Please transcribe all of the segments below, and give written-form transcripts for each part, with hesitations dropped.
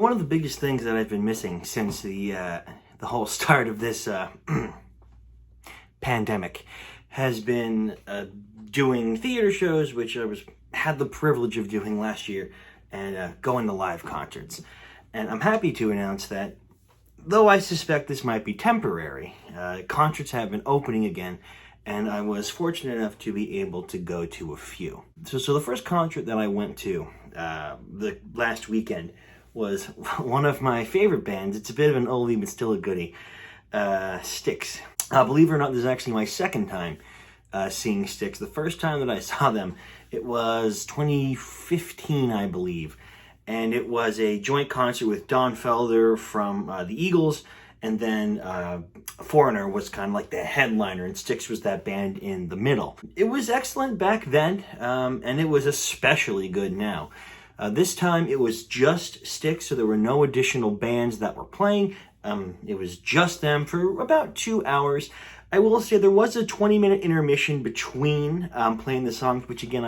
One of the biggest things that I've been missing since the whole start of this pandemic has been doing theater shows, which I had the privilege of doing last year, and going to live concerts. And I'm happy to announce that, though I suspect this might be temporary, concerts have been opening again, and I was fortunate enough to be able to go to a few. So the first concert that I went to the last weekend was one of my favorite bands. It's a bit of an oldie, but still a goodie. Styx. Believe it or not, this is actually my second time seeing Styx. The first time that I saw them, it was 2015, I believe. And it was a joint concert with Don Felder from the Eagles, and then Foreigner was kind of like the headliner, and Styx was that band in the middle. It was excellent back then, and it was especially good now. This time it was just Styx, so there were no additional bands that were playing. It was just them for about 2 hours. I will say there was a 20-minute intermission between playing the songs, which again,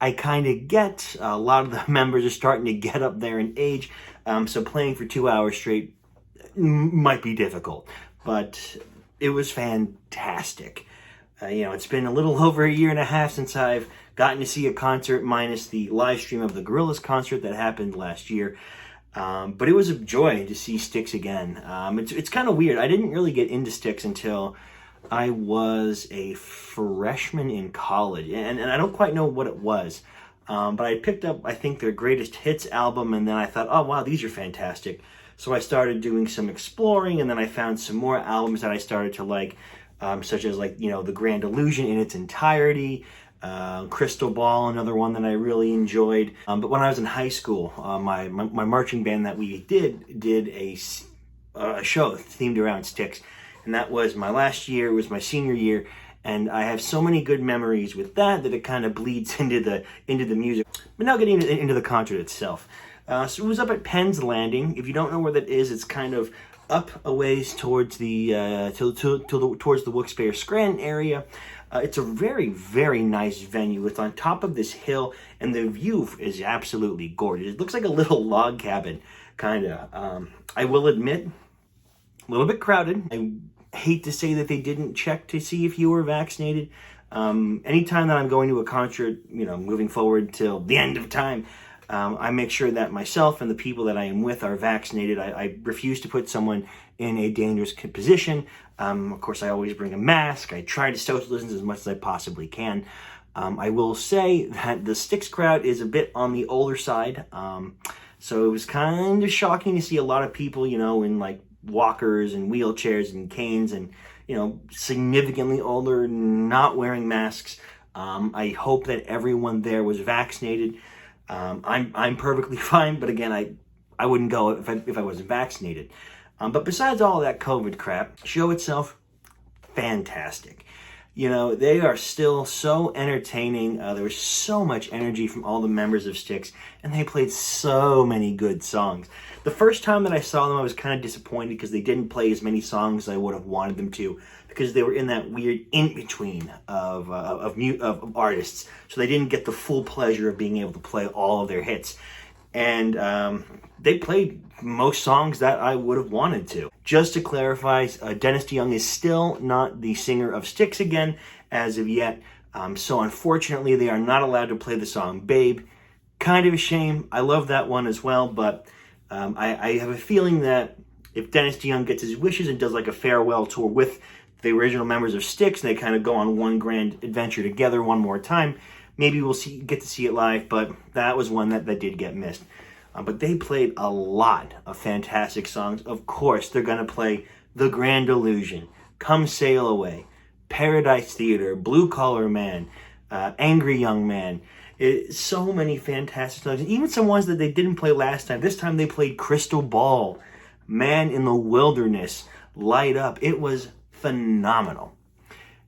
I kind of get. A lot of the members are starting to get up there in age, so playing for 2 hours straight might be difficult, but it was fantastic. It's been a little over a year and a half since I've gotten to see a concert, minus the live stream of the Gorillaz concert that happened last year. But it was a joy to see Styx again. It's kind of weird. I didn't really get into Styx until I was a freshman in college, and I don't quite know what it was. But I picked up, I think, their greatest hits album, and then I thought, oh wow, these are fantastic. So I started doing some exploring, and then I found some more albums that I started to like, such as The Grand Illusion in its entirety, Crystal Ball, another one that I really enjoyed. But when I was in high school, my marching band that we did a show themed around Styx, and that was my last year. It was my senior year, and I have so many good memories with that it kind of bleeds into the music. But now getting into the concert itself. So it was up at Penn's Landing. If you don't know where that is, it's kind of up a ways towards the towards the Wilkes-Barre Scranton area. It's a very, very nice venue. It's on top of this hill, and the view is absolutely gorgeous. It looks like a little log cabin, kind of. I will admit, a little bit crowded. I hate to say that they didn't check to see if you were vaccinated. Anytime that I'm going to a concert, moving forward till the end of time, I make sure that myself and the people that I am with are vaccinated. I refuse to put someone in a dangerous position. Of course, I always bring a mask. I try to social distance as much as I possibly can. I will say that the Styx crowd is a bit on the older side. So it was kind of shocking to see a lot of people, in like walkers and wheelchairs and canes and, significantly older, not wearing masks. I hope that everyone there was vaccinated. I'm perfectly fine, but again, I wouldn't go if I wasn't vaccinated. But besides all that COVID crap, show itself, fantastic. They are still so entertaining. There was so much energy from all the members of Styx, and they played so many good songs. The first time that I saw them, I was kind of disappointed because they didn't play as many songs as I would have wanted them to, because they were in that weird in-between of artists. So they didn't get the full pleasure of being able to play all of their hits. And they played most songs that I would have wanted to. Just to clarify, Dennis DeYoung is still not the singer of Styx again as of yet. So unfortunately, they are not allowed to play the song Babe. Kind of a shame. I love that one as well, but I have a feeling that if Dennis DeYoung gets his wishes and does like a farewell tour with the original members of Styx, and they kind of go on one grand adventure together one more time, maybe we'll get to see it live, but that was one that did get missed. But they played a lot of fantastic songs. Of course, they're going to play The Grand Illusion, Come Sail Away, Paradise Theater, Blue Collar Man, Angry Young Man. So many fantastic songs. Even some ones that they didn't play last time. This time they played Crystal Ball, Man in the Wilderness, Light Up. It was phenomenal.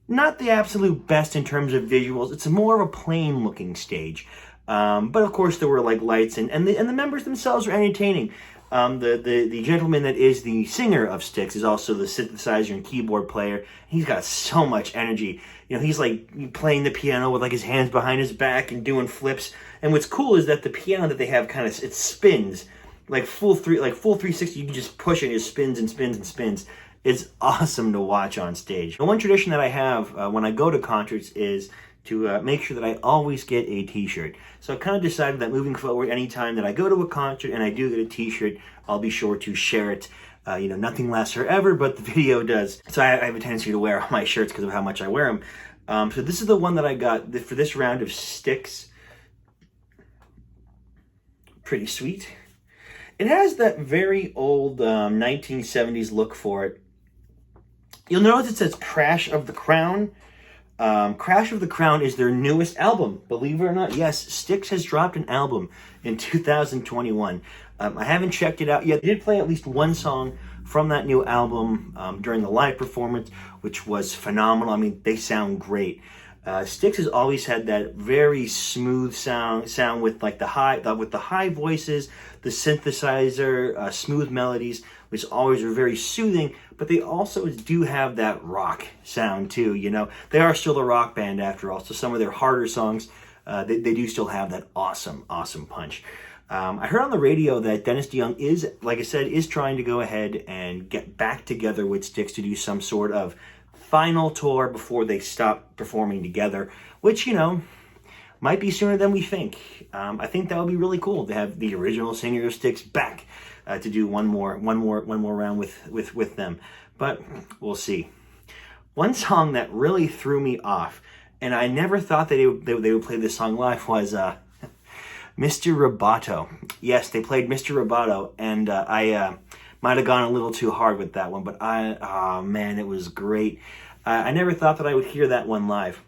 Not the absolute best in terms of visuals. It's more of a plain looking stage. But of course there were like lights, and the members themselves were entertaining. The gentleman that is the singer of Styx is also the synthesizer and keyboard player. He's got so much energy. He's like playing the piano with like his hands behind his back and doing flips. And what's cool is that the piano that they have it spins like full 360. You can just push it, and it spins and spins and spins. It's awesome to watch on stage. The one tradition that I have when I go to concerts is to make sure that I always get a t-shirt. So I kind of decided that moving forward, anytime that I go to a concert and I do get a t-shirt, I'll be sure to share it. Nothing lasts forever, but the video does. So I have a tendency to wear all my shirts because of how much I wear them. So this is the one that I got for this round of Styx. Pretty sweet. It has that very old 1970s look for it. You'll notice it says Crash of the Crown. Crash of the Crown is their newest album. Believe it or not, yes, Styx has dropped an album in 2021. I haven't checked it out yet. They did play at least one song from that new album during the live performance, which was phenomenal. I mean, they sound great. Styx has always had that very smooth sound with like the high voices, the synthesizer, smooth melodies, which always are very soothing. But they also do have that rock sound too. They are still a rock band after all. So some of their harder songs, they do still have that awesome punch. I heard on the radio that Dennis DeYoung is, like I said, is trying to go ahead and get back together with Styx to do some sort of final tour before they stop performing together, which, might be sooner than we think. I think that would be really cool to have the original singer of Styx back to do one more round with them. But we'll see. One song that really threw me off, and I never thought that they would play this song live, was Mr. Roboto. Yes, they played Mr. Roboto, and I might have gone a little too hard with that one, but oh man, it was great. I never thought that I would hear that one live.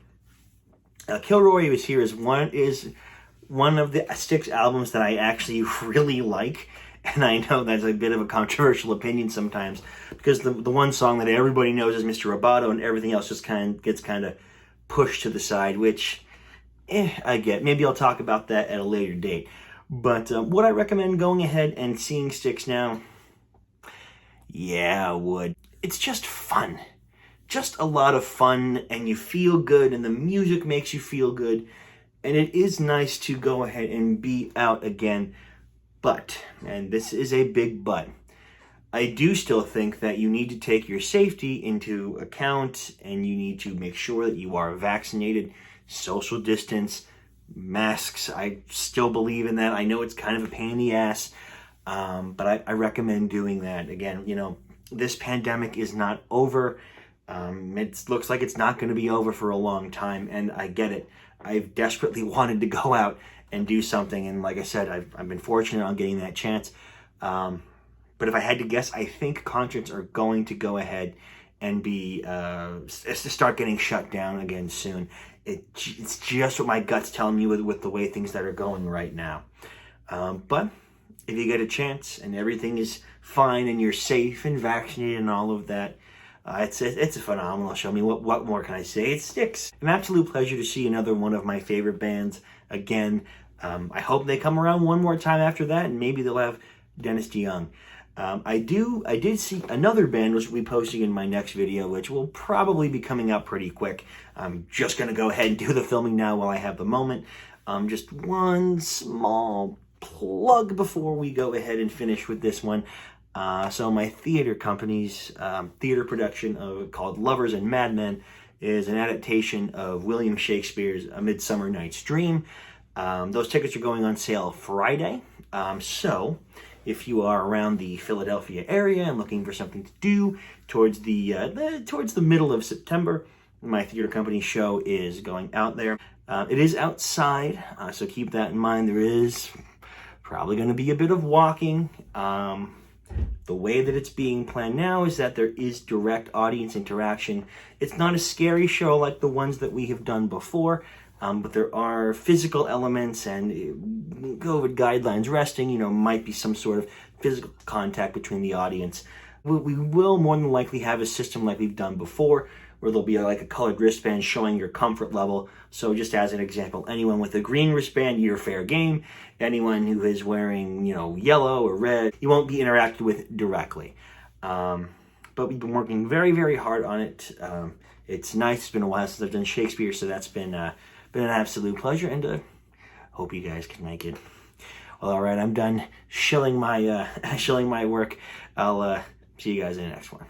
Kilroy Was Here is one of the Styx albums that I actually really like, and I know that's a bit of a controversial opinion sometimes, because the one song that everybody knows is Mr. Roboto, and everything else just gets kind of pushed to the side, which I get. Maybe I'll talk about that at a later date. But would I recommend going ahead and seeing Styx now? Yeah, I would. It's just fun. Just a lot of fun, and you feel good, and the music makes you feel good, and it is nice to go ahead and be out again. But, and this is a big but, I do still think that you need to take your safety into account, and you need to make sure that you are vaccinated, social distance, masks. I still believe in that. I know it's kind of a pain in the ass, but I recommend doing that. Again, this pandemic is not over. It looks like it's not going to be over for a long time, and I get it. I've desperately wanted to go out and do something, and like I said, I've been fortunate on getting that chance. But if I had to guess, I think concerts are going to go ahead and start getting shut down again soon. It's just what my gut's telling me with the way things that are going right now. But if you get a chance and everything is fine and you're safe and vaccinated and all of that, it's a phenomenal show. I mean, what more can I say? It Styx. An absolute pleasure to see another one of my favorite bands again. I hope they come around one more time after that, and maybe they'll have Dennis DeYoung. I did see another band, which we'll be posting in my next video, which will probably be coming out pretty quick. I'm just going to go ahead and do the filming now while I have the moment. Just one small plug before we go ahead and finish with this one. So my theater company's theater production called Lovers and Madmen is an adaptation of William Shakespeare's A Midsummer Night's Dream. Those tickets are going on sale Friday. So if you are around the Philadelphia area and looking for something to do towards the middle of September, my theater company show is going out there. It is outside, so keep that in mind. There is probably going to be a bit of walking. The way that it's being planned now is that there is direct audience interaction. It's not a scary show like the ones that we have done before, but there are physical elements and COVID guidelines resting, might be some sort of physical contact between the audience. We will more than likely have a system like we've done before, where there'll be like a colored wristband showing your comfort level. So just as an example, anyone with a green wristband, you're fair game. Anyone who is wearing, yellow or red, you won't be interacted with directly. But we've been working very, very hard on it. It's nice. It's been a while since I've done Shakespeare, so that's been an absolute pleasure, and hope you guys can make it. All right, I'm done shilling my shilling my work. I'll see you guys in the next one.